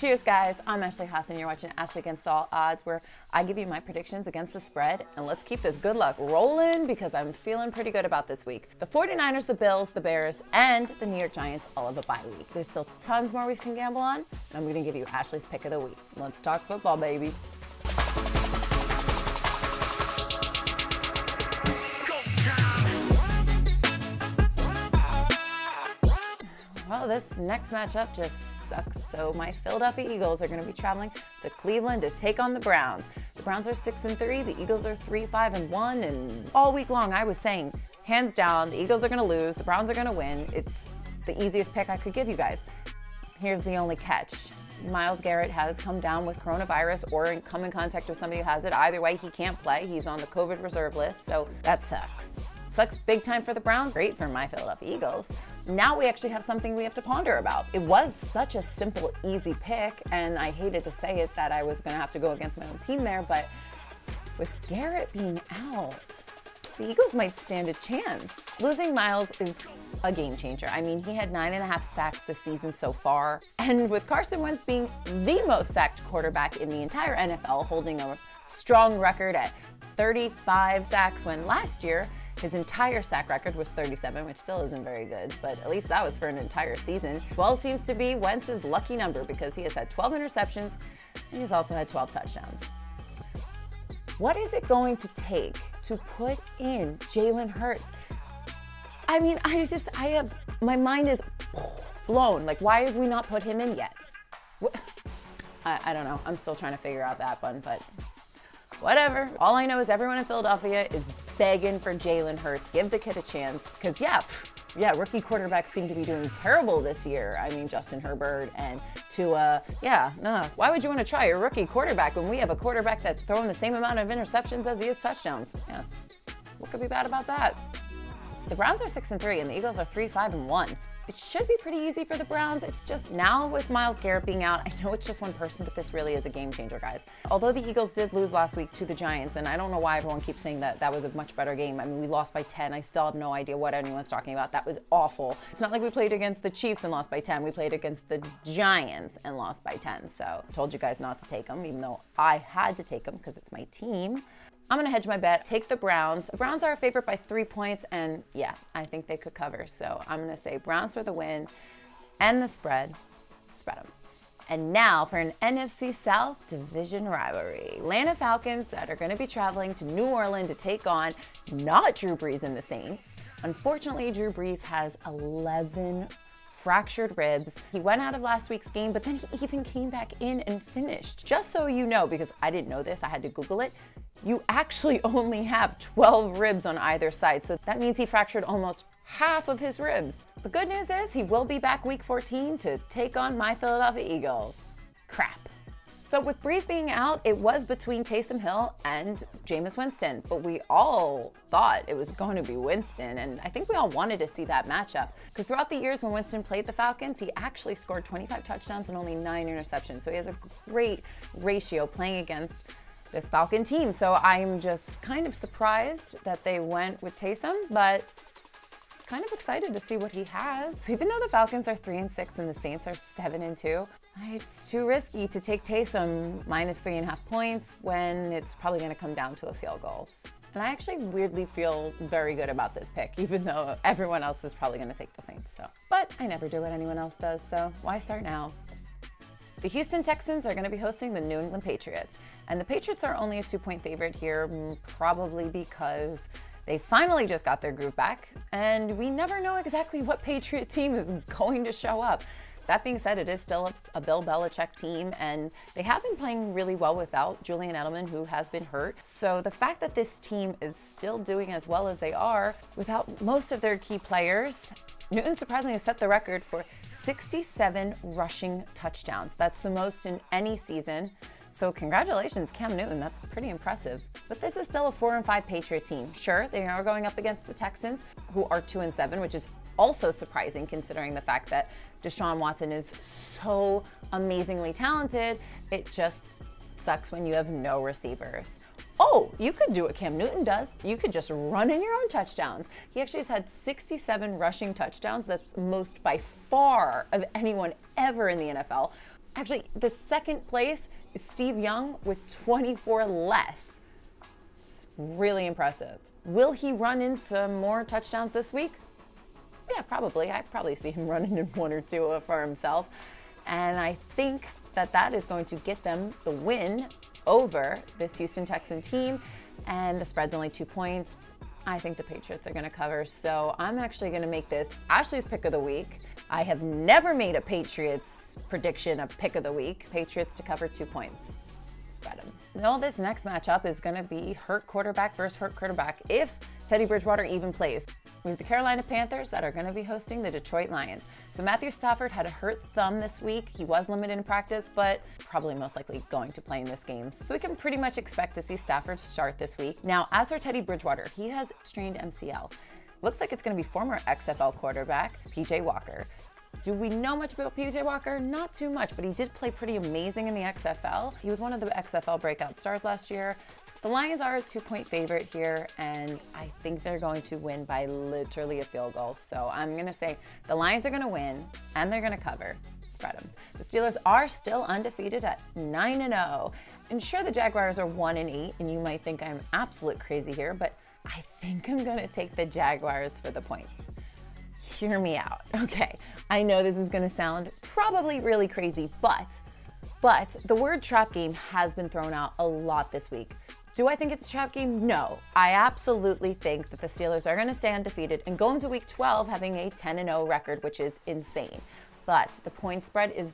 Cheers, guys. I'm Ashley Haas, and you're watching Ashley Against All Odds, where I give you my predictions against the spread. And let's keep this good luck rolling because I'm feeling pretty good about this week. The 49ers, the Bills, the Bears, and the New York Giants all have a bye week. There's still tons more we can gamble on, and I'm going to give you Ashley's pick of the week. Let's talk football, baby. Well, this next matchup just sucks. So my Philadelphia Eagles are going to be traveling to Cleveland to take on the Browns. The Browns are 6-3, the Eagles are 3-5-1, and all week long I was saying, hands down, the Eagles are going to lose, the Browns are going to win. It's the easiest pick I could give you guys. Here's the only catch. Myles Garrett has come down with coronavirus or come in contact with somebody who has it. Either way, he can't play. He's on the COVID reserve list, so that sucks. Sucks big time for the Browns, great for my Philadelphia Eagles. Now we actually have something we have to ponder about. It was such a simple, easy pick, and I hated to say it that I was gonna have to go against my own team there, but with Garrett being out, the Eagles might stand a chance. Losing Myles is a game changer. I mean, he had 9.5 sacks this season so far, and with Carson Wentz being the most sacked quarterback in the entire NFL, holding a strong record at 35 sacks when last year, his entire sack record was 37, which still isn't very good, but at least that was for an entire season. 12 seems to be Wentz's lucky number because he has had 12 interceptions and he's also had 12 touchdowns. What is it going to take to put in Jalen Hurts? I mean, my mind is blown. Like, why have we not put him in yet? I don't know. I'm still trying to figure out that one, but whatever. All I know is everyone in Philadelphia is begging for Jalen Hurts. Give the kid a chance. Because, yeah, rookie quarterbacks seem to be doing terrible this year. I mean, Justin Herbert and Tua. Why would you want to try a rookie quarterback when we have a quarterback that's throwing the same amount of interceptions as he is touchdowns? Yeah, what could be bad about that? The Browns are 6-3 and the Eagles are 3-5-1. It should be pretty easy for the Browns. It's just now with Myles Garrett being out, I know it's just one person, but this really is a game changer, guys. Although the Eagles did lose last week to the Giants, and I don't know why everyone keeps saying that that was a much better game. I mean, we lost by 10. I still have no idea what anyone's talking about. That was awful. It's not like we played against the Chiefs and lost by 10. We played against the Giants and lost by 10. So I told you guys not to take them, even though I had to take them because it's my team. I'm going to hedge my bet, take the Browns. The Browns are a favorite by 3 points, and yeah, I think they could cover. So I'm going to say Browns for the win and the spread them. And now for an NFC South division rivalry. Atlanta Falcons that are going to be traveling to New Orleans to take on not Drew Brees and the Saints. Unfortunately, Drew Brees has 11 fractured ribs. He went out of last week's game, but then he even came back in and finished. Just so you know, because I didn't know this, I had to Google it, you actually only have 12 ribs on either side. So that means he fractured almost half of his ribs. The good news is he will be back week 14 to take on my Philadelphia Eagles. Crap. So with Brees being out, it was between Taysom Hill and Jameis Winston, but we all thought it was going to be Winston, and I think we all wanted to see that matchup because throughout the years when Winston played the Falcons, he actually scored 25 touchdowns and only 9 interceptions, so he has a great ratio playing against this Falcon team. So I'm just kind of surprised that they went with Taysom, but kind of excited to see what he has. So even though the Falcons are 3-6 and the Saints are 7-2, it's too risky to take Taysom minus 3.5 points when it's probably going to come down to a field goal. And I actually weirdly feel very good about this pick, even though everyone else is probably going to take the Saints. But I never do what anyone else does, so why start now? The Houston Texans are going to be hosting the New England Patriots. And the Patriots are only a 2-point favorite here, probably because they finally just got their groove back. And we never know exactly what Patriot team is going to show up. That being said, it is still a Bill Belichick team, and they have been playing really well without Julian Edelman, who has been hurt. So the fact that this team is still doing as well as they are without most of their key players, Newton surprisingly has set the record for 67 rushing touchdowns. That's the most in any season. So congratulations, Cam Newton. That's pretty impressive. But this is still a 4-5 Patriot team. Sure, they are going up against the Texans, who are 2-7, which is also surprising considering the fact that Deshaun Watson is so amazingly talented. It just sucks when you have no receivers. Oh, you could do what Cam Newton does. You could just run in your own touchdowns. He actually has had 67 rushing touchdowns. That's most by far of anyone ever in the NFL. Actually, the second place is Steve Young with 24 less. It's really impressive. Will he run in some more touchdowns this week? Yeah, probably. I probably see him running in one or two for himself. And I think that is going to get them the win over this Houston Texan team. And the spread's only 2 points. I think the Patriots are going to cover. So I'm actually going to make this Ashley's pick of the week. I have never made a Patriots prediction a pick of the week. Patriots to cover 2 points. Spread them. Well, this next matchup is going to be hurt quarterback versus hurt quarterback if Teddy Bridgewater even plays. We have the Carolina Panthers that are going to be hosting the Detroit Lions. So Matthew Stafford had a hurt thumb this week. He was limited in practice, but probably most likely going to play in this game. So we can pretty much expect to see Stafford start this week. Now, as for Teddy Bridgewater, he has strained MCL. Looks like it's going to be former XFL quarterback PJ Walker. Do we know much about PJ Walker? Not too much, but he did play pretty amazing in the XFL. He was one of the XFL breakout stars last year. The Lions are a 2-point favorite here, and I think they're going to win by literally a field goal. So I'm going to say the Lions are going to win, and they're going to cover. Spread them. The Steelers are still undefeated at 9-0. And sure, the Jaguars are 1-8, and you might think I'm absolute crazy here, but I think I'm going to take the Jaguars for the points. Hear me out. Okay, I know this is going to sound probably really crazy, but the word trap game has been thrown out a lot this week. Do I think it's a trap game? No. I absolutely think that the Steelers are going to stay undefeated and go into week 12 having a 10-0 record, which is insane. But the point spread is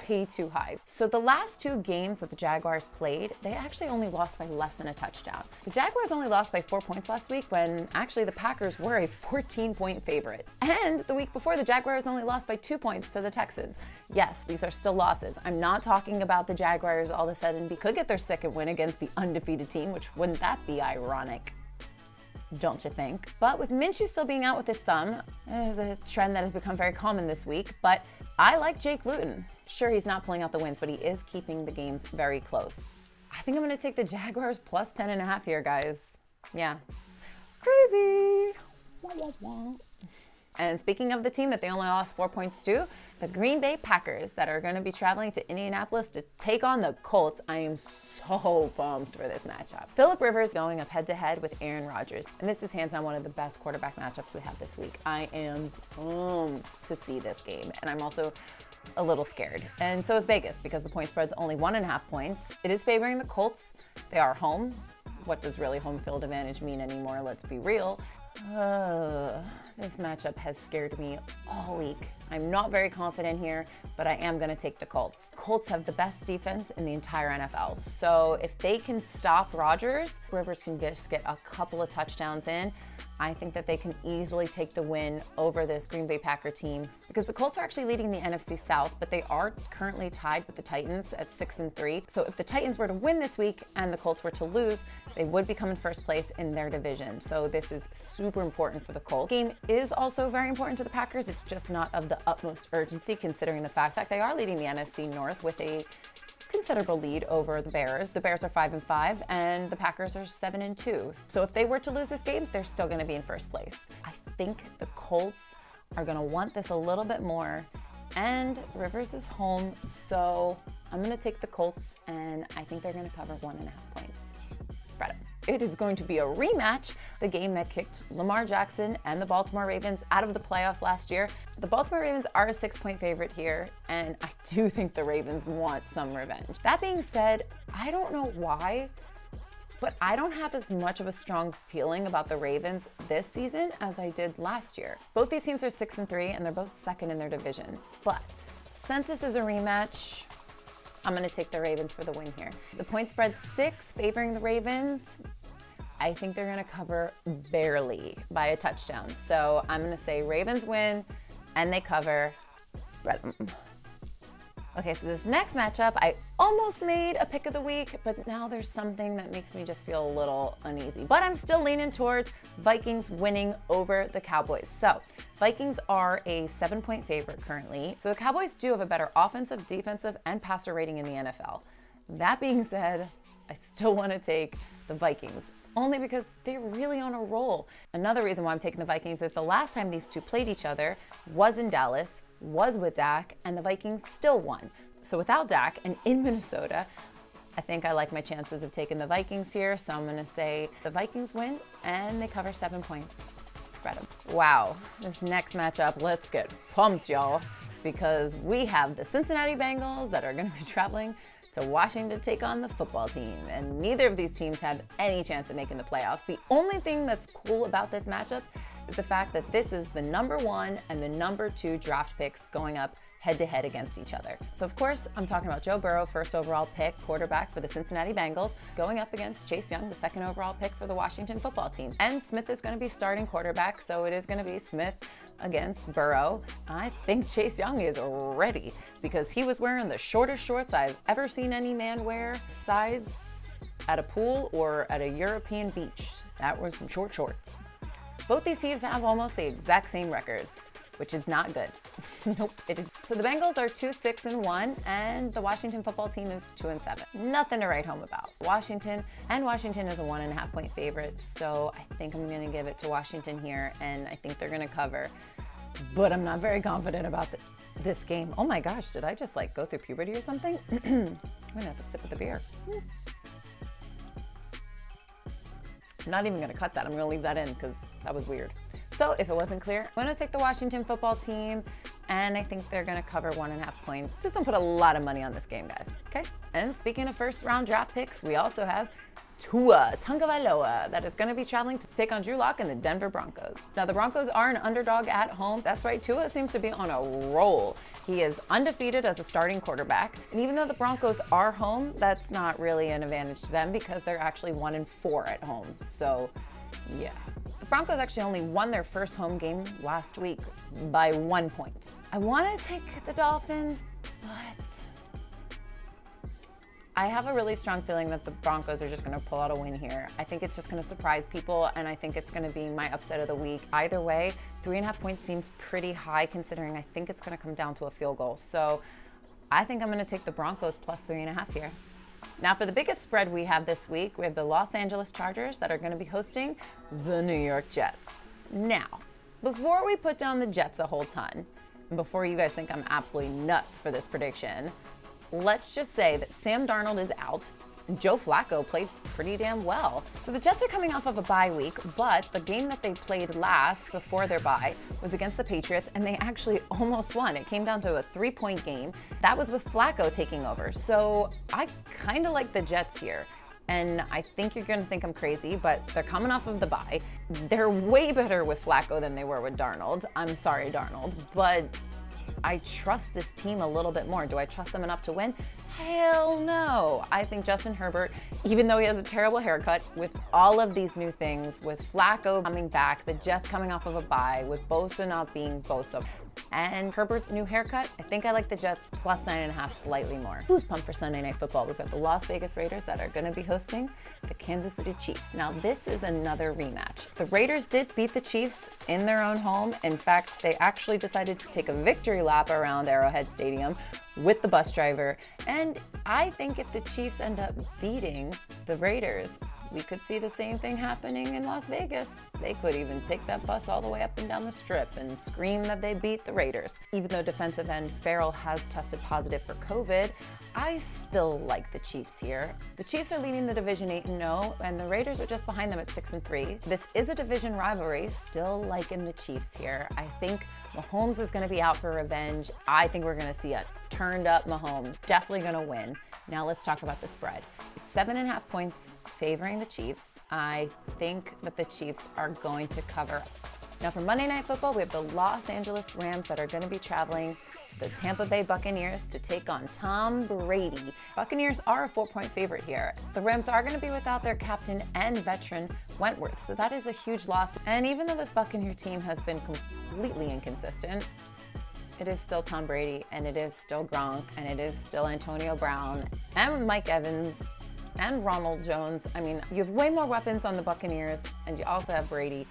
way too high. So the last 2 games that the Jaguars played, they actually only lost by less than a touchdown. The Jaguars only lost by 4 points last week when actually the Packers were a 14-point favorite. And the week before, the Jaguars only lost by 2 points to the Texans. Yes, these are still losses. I'm not talking about the Jaguars all of a sudden could get their second win against the undefeated team, which wouldn't that be ironic? Don't you think? But with Minshew still being out with his thumb, there's a trend that has become very common this week, but I like Jake Luton. Sure, he's not pulling out the wins, but he is keeping the games very close. I think I'm going to take the Jaguars plus 10.5 here, guys. Yeah. Crazy. Wah, wah, wah. And speaking of the team that they only lost 4 points to, the Green Bay Packers that are going to be traveling to Indianapolis to take on the Colts. I am so pumped for this matchup. Phillip Rivers going up head-to-head with Aaron Rodgers. And this is hands down one of the best quarterback matchups we have this week. I am pumped to see this game. And I'm also a little scared. And so is Vegas because the point spread's only 1.5 points. It is favoring the Colts. They are home. What does really home field advantage mean anymore? Let's be real. This matchup has scared me all week. I'm not very confident here, but I am going to take the Colts. Colts have the best defense in the entire NFL. So if they can stop Rodgers, Rivers can just get a couple of touchdowns in. I think that they can easily take the win over this Green Bay Packer team because the Colts are actually leading the NFC South, but they are currently tied with the Titans at 6-3. So if the Titans were to win this week and the Colts were to lose, they would become in first place in their division. So this is super important for the Colts. Game is also very important to the Packers. It's just not of the utmost urgency considering the fact that they are leading the NFC North with a considerable lead over the Bears. The Bears are 5-5 and the Packers are 7-2. So if they were to lose this game, they're still going to be in first place. I think the Colts are going to want this a little bit more, and Rivers is home, so I'm going to take the Colts, and I think they're going to cover 1.5 points. Spread it. It is going to be a rematch, the game that kicked Lamar Jackson and the Baltimore Ravens out of the playoffs last year. The Baltimore Ravens are a 6-point favorite here, and I do think the Ravens want some revenge. That being said, I don't know why, but I don't have as much of a strong feeling about the Ravens this season as I did last year. Both these teams are 6-3, and they're both second in their division. But since this is a rematch, I'm going to take the Ravens for the win here. The point spread's 6, favoring the Ravens. I think they're going to cover barely by a touchdown. So I'm going to say Ravens win and they cover. Spread them. Okay, so this next matchup, I almost made a pick of the week, but now there's something that makes me just feel a little uneasy. But I'm still leaning towards Vikings winning over the Cowboys. So Vikings are a 7-point favorite currently. So the Cowboys do have a better offensive, defensive, and passer rating in the NFL. That being said, I still want to take the Vikings, only because they're really on a roll. Another reason why I'm taking the Vikings is the last time these two played each other was in Dallas, was with Dak, and the Vikings still won. So without Dak and in Minnesota, I think I like my chances of taking the Vikings here. So I'm going to say the Vikings win and they cover 7 points. Spread them. Wow, this next matchup, let's get pumped, y'all, because we have the Cincinnati Bengals that are going to be traveling to Washington to take on the football team. And neither of these teams have any chance of making the playoffs. The only thing that's cool about this matchup is the fact that this is the #1 and the #2 draft picks going up head-to-head against each other. So of course, I'm talking about Joe Burrow, first overall pick, quarterback for the Cincinnati Bengals, going up against Chase Young, the second overall pick for the Washington football team. And Smith is going to be starting quarterback, so it is going to be Smith against Burrow. I think Chase Young is ready because he was wearing the shortest shorts I've ever seen any man wear, besides at a pool or at a European beach. That were some short shorts. Both these teams have almost the exact same record, which is not good. Nope, it is. So the Bengals are 2-6-1, and the Washington football team is 2-7. Nothing to write home about. Washington is a 1.5 point favorite, so I think I'm gonna give it to Washington here, and I think they're gonna cover. But I'm not very confident about this game. Oh my gosh, did I just like go through puberty or something? I'm gonna have to sip of the beer. I'm not even gonna cut that. I'm gonna leave that in because that was weird. So if it wasn't clear, I'm gonna take the Washington football team, and I think they're gonna cover 1.5 points. Just don't put a lot of money on this game, guys, okay? And speaking of first round draft picks, we also have Tua Tagovailoa that is going to be traveling to take on Drew Lock and the Denver Broncos. Now the Broncos are an underdog at home. That's right, Tua seems to be on a roll. He is undefeated as a starting quarterback, and even though the Broncos are home, that's not really an advantage to them because they're actually 1-4 at home. So yeah, the Broncos actually only won their first home game last week by 1 point. I want to take the Dolphins, but I have a really strong feeling that the Broncos are just going to pull out a win here. I think it's just going to surprise people, and I think it's going to be my upset of the week. Either way, 3.5 points seems pretty high considering I think it's going to come down to a field goal. So I think I'm going to take the Broncos plus 3.5 here. Now for the biggest spread we have this week, we have the Los Angeles Chargers that are going to be hosting the New York Jets. Now, before we put down the Jets a whole ton, and before you guys think I'm absolutely nuts for this prediction, let's just say that Sam Darnold is out and Joe Flacco played pretty damn well. So the Jets are coming off of a bye week, but the game that they played last before their bye was against the Patriots, and they actually almost won. It came down to a 3-point game. That was with Flacco taking over. So I kind of like the Jets here. And I think you're going to think I'm crazy, but they're coming off of the bye. They're way better with Flacco than they were with Darnold. I'm sorry, Darnold, but I trust this team a little bit more. Do I trust them enough to win? Hell no. I think Justin Herbert, even though he has a terrible haircut, with all of these new things, with Flacco coming back, the Jets coming off of a bye, with Bosa not being Bosa, and Herbert's new haircut, I think I like the Jets plus 9.5 slightly more. Who's pumped for Sunday Night Football? We've got the Las Vegas Raiders that are going to be hosting the Kansas City Chiefs. Now this is another rematch. The Raiders did beat the Chiefs in their own home. In fact, they actually decided to take a victory lap around Arrowhead Stadium with the bus driver. And I think if the Chiefs end up beating the Raiders, we could see the same thing happening in Las Vegas. They could even take that bus all the way up and down the strip and scream that they beat the Raiders. Even though defensive end Farrell has tested positive for COVID, I still like the Chiefs here. The Chiefs are leading the division 8-0, and the Raiders are just behind them at 6-3. This is a division rivalry, still liking the Chiefs here. I think Mahomes is going to be out for revenge. I think we're going to see a turned up Mahomes. Definitely going to win. Now let's talk about the spread. It's 7.5 points favoring the Chiefs. I think that the Chiefs are going to cover. Now for Monday Night Football, we have the Los Angeles Rams that are going to be traveling to the Tampa Bay Buccaneers to take on Tom Brady. Buccaneers are a 4-point favorite here. The Rams are going to be without their captain and veteran Wentworth, so that is a huge loss. And even though this Buccaneer team has been completely inconsistent, it is still Tom Brady, and it is still Gronk, and it is still Antonio Brown, and Mike Evans, and Ronald Jones. I mean, you have way more weapons on the Buccaneers, and you also have Brady.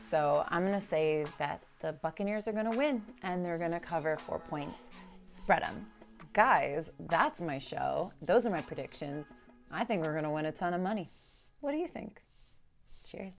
So I'm going to say that the Buccaneers are going to win, and they're going to cover 4 points. Spread them. Guys, that's my show. Those are my predictions. I think we're going to win a ton of money. What do you think? Cheers.